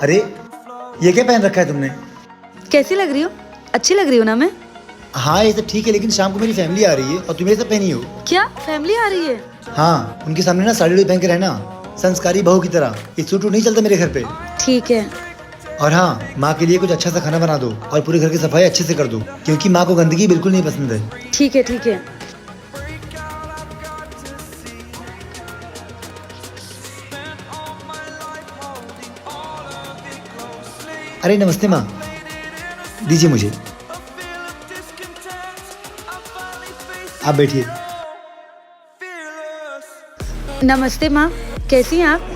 अरे ये क्या पहन रखा है तुमने? कैसी लग रही हो? अच्छी लग रही हो ना मैं? हाँ ये सब ठीक है, लेकिन शाम को मेरी फैमिली आ रही है और तुम ये सब पहनी हो। क्या फैमिली आ रही है? हाँ, उनके सामने ना साड़ी पहन के रहना, संस्कारी बहू की तरह। ये सूट नहीं चलता मेरे घर पे। ठीक है। और हाँ, माँ के लिए कुछ अच्छा सा खाना बना दो और पूरे घर की सफाई अच्छे से कर दो, क्योंकि माँ को गंदगी बिल्कुल नहीं पसंद है। ठीक है ठीक है। अरे नमस्ते माँ, दीजिए मुझे। आप बैठिए। नमस्ते माँ, कैसी हैं आप?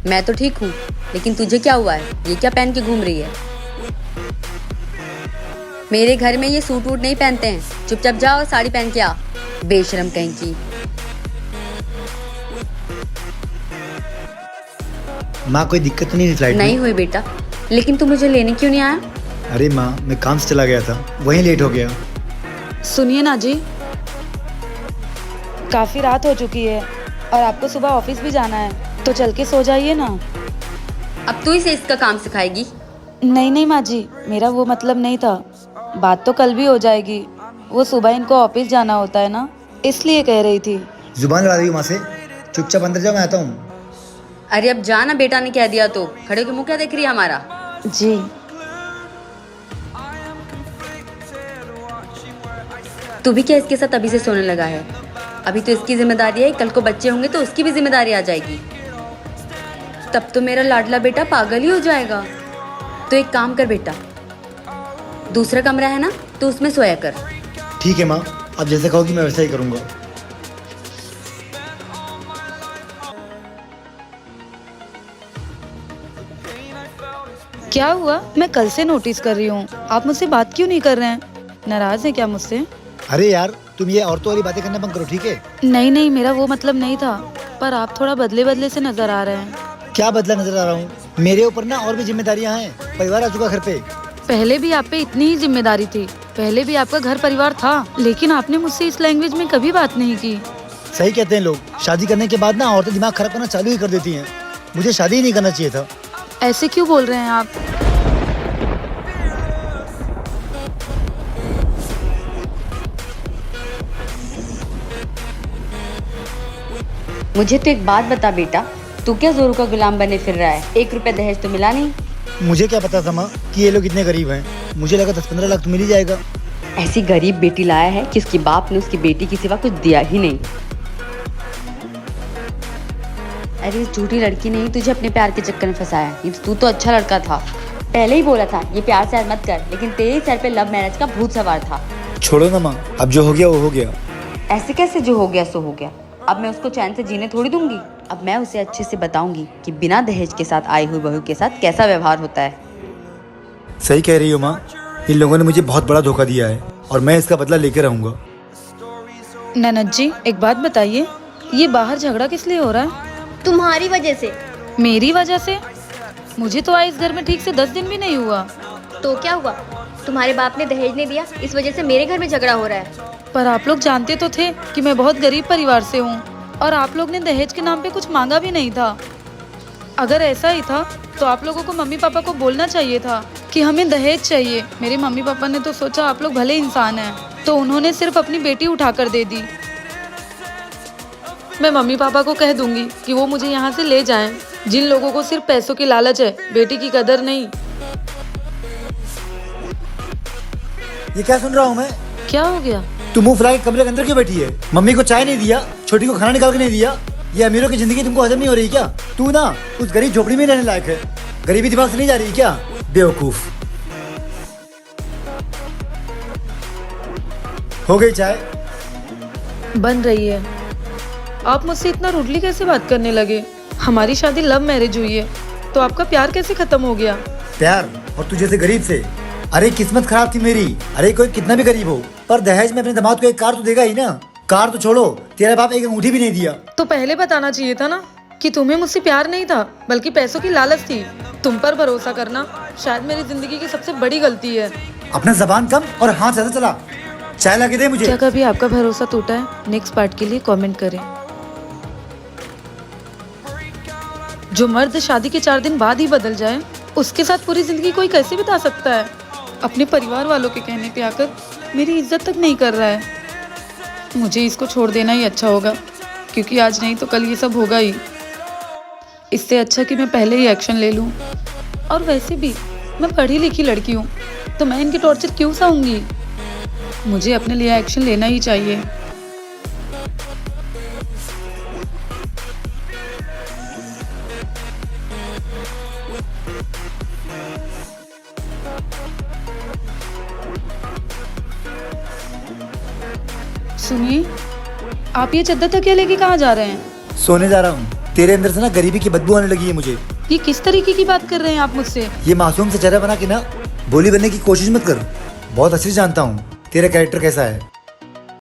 मैं तो ठीक हूँ, लेकिन तुझे क्या हुआ है? ये क्या पहन के घूम रही है? मेरे घर में ये सूट वूट नहीं पहनते हैं। चुपचाप जा और साड़ी पहन के आ, बेशरम कहीं की। माँ कोई दिक्कत तो नहीं है फ्लाइट में? नहीं हुई बेटा, लेकिन तू मुझे लेने क्यों नहीं आया? अरे माँ, मैं काम से चला गया था, वहीं लेट हो गया। सुनिए ना जी, काफी रात हो चुकी है और आपको सुबह ऑफिस भी जाना है, तो चल के सो जाइए ना। अब तू इसे इसका काम सिखाएगी? नहीं नहीं माँ जी, मेरा वो मतलब नहीं था। बात तो कल भी हो जाएगी। वो सुबह इनको ऑफिस जाना होता है ना, इसलिए कह रही थी। जुबान लड़ा रही हूँ माँ से, चुपचाप अंदर जाओ, मैं आता हूँ। अरे अब जा ना, बेटा ने कह दिया तो। खड़े होके मुंह क्या देख रही है हमारा? जी। तू भी क्या इसके साथ अभी से सोने लगा है? अभी तो इसकी जिम्मेदारी है, कल को बच्चे होंगे तो उसकी भी जिम्मेदारी आ जाएगी। तब तो मेरा लाडला बेटा पागल ही हो जाएगा। तो एक काम कर बेटा, दूसरा कमरा है ना, तो उसमें सोया कर। ठीक है माँ, आप जैसे कहोगी मैं वैसा ही करूँगा। क्या हुआ? मैं कल से नोटिस कर रही हूँ, आप मुझसे बात क्यों नहीं कर रहे हैं? नाराज हैं क्या मुझसे? अरे यार, तुम ये औरतों वाली बातें करना बंद करो, ठीक है? नहीं नहीं, मेरा वो मतलब नहीं था, पर आप थोड़ा बदले बदले से नजर आ रहे हैं। क्या बदला नजर आ रहा हूँ? मेरे ऊपर ना और भी जिम्मेदारियाँ हैं, परिवार आ चुका घर पे। पहले भी आप पे इतनी ही जिम्मेदारी थी, पहले भी आपका घर परिवार था, लेकिन आपने मुझसे इस लैंग्वेज में कभी बात नहीं की। सही कहते हैं लोग, शादी करने के बाद ना औरतें दिमाग खराब करना चालू ही कर देती हैं। मुझे शादी ही नहीं करना चाहिए था। ऐसे क्यों बोल रहे हैं आप? मुझे तो एक बात बता बेटा, तू क्या जोरू का गुलाम बने फिर रहा है? 1 रुपया दहेज तो मिला नहीं। मुझे क्या पता था माँ कि ये लोग इतने गरीब हैं। मुझे लगा 10-15 लाख तो मिल ही जाएगा। ऐसी गरीब बेटी लाया है कि उसकी बाप ने उसकी बेटी की सिवा कुछ दिया ही नहीं। अरे इस झूठी लड़की ने ही तुझे अपने प्यार के चक्कर में फंसाया है। तू तो अच्छा लड़का था, पहले ही बोला था ये प्यार से मत कर, लेकिन तेरे सर पे लव मैरिज का भूत सवार था। छोड़ो ना माँ, अब जो हो गया वो हो गया। ऐसे कैसे जो हो गया सो हो गया? अब मैं उसको चैन से जीने थोड़ी दूंगी। अब मैं उसे अच्छे से बताऊंगी कि बिना दहेज के साथ आई हुई बहू के साथ कैसा व्यवहार होता है। सही कह रही हो माँ, इन लोगों ने मुझे बहुत बड़ा धोखा दिया है और मैं इसका बदला लेकर रहूंगा। ननद जी, एक बात बताइए, ये बाहर झगड़ा किस लिए हो रहा है? तुम्हारी वजह से। मेरी वजह से? मुझे तो आए इस घर में ठीक से 10 दिन भी नहीं हुआ। तो क्या हुआ? तुम्हारे बाप ने दहेज नहीं दिया, इस वजह से मेरे घर में झगड़ा हो रहा है। पर आप लोग जानते तो थे कि मैं बहुत गरीब परिवार से हूँ, और आप लोग ने दहेज के नाम पे कुछ मांगा भी नहीं था। अगर ऐसा ही था तो आप लोगों को मम्मी पापा को बोलना चाहिए था कि हमें दहेज चाहिए। मेरे मम्मी पापा ने तो सोचा आप लोग भले इंसान हैं, तो उन्होंने सिर्फ अपनी बेटी उठाकर दे दी। मैं मम्मी पापा को कह दूंगी कि वो मुझे यहाँ से ले जाएं। जिन लोगों को सिर्फ पैसों की लालच है, बेटी की कदर नहीं। ये क्या सुन रहा हूँ मैं? क्या हो गया? तू मुंह फुला के कमरे के अंदर क्यों बैठी है? मम्मी को चाय नहीं दिया, छोटी को खाना निकाल के नहीं दिया। ये अमीरों की जिंदगी तुमको हजम नहीं हो रही क्या? तू ना उस गरीब झोपड़ी में रहने लायक है। गरीबी दिमाग से नहीं जा रही क्या? बेवकूफ। हो गई चाय? बन रही है। आप मुझसे इतना रूडली कैसे बात करने लगे? हमारी शादी लव मैरिज हुई है, तो आपका प्यार कैसे खत्म हो गया? प्यार? और तू जैसे गरीब से? अरे किस्मत खराब थी मेरी। अरे कोई कितना भी गरीब हो, पर दहेज में अपने दामाद को एक कार तो देगा ही ना। कार तो छोड़ो, तेरा बाप एक अंगूठी भी नहीं दिया। तो पहले बताना चाहिए था ना कि तुम्हें मुझसे प्यार नहीं था, बल्कि पैसों की लालच थी। तुम पर भरोसा करना शायद मेरी जिंदगी की सबसे बड़ी गलती है। अपना जबान कम और हाथ ज्यादा चला। चाय ला के दे मुझे। क्या कभी आपका भरोसा टूटा है? नेक्स्ट पार्ट के लिए कमेंट करें। जो मर्द शादी के 4 दिन बाद ही बदल जाए, उसके साथ पूरी ज़िंदगी कोई कैसे बिता सकता है? अपने परिवार वालों के कहने पे आकर मेरी इज्जत तक नहीं कर रहा है। मुझे इसको छोड़ देना ही अच्छा होगा, क्योंकि आज नहीं तो कल ये सब होगा ही। इससे अच्छा कि मैं पहले ही एक्शन ले लूँ। और वैसे भी मैं पढ़ी लिखी लड़की हूँ, तो मैं इनके टॉर्चर क्यों सहूँगी? मुझे अपने लिए एक्शन लेना ही चाहिए। सुनिए, आप ये चद्दर तकिया लेके कहाँ जा रहे हैं? सोने जा रहा हूँ। तेरे अंदर से ना गरीबी की बदबू आने लगी है मुझे। ये किस तरीके की बात कर रहे हैं आप मुझसे? ये मासूम से चेहरा बना के ना बोली बनने की कोशिश मत कर। बहुत अच्छे से जानता हूँ तेरा कैरेक्टर कैसा है।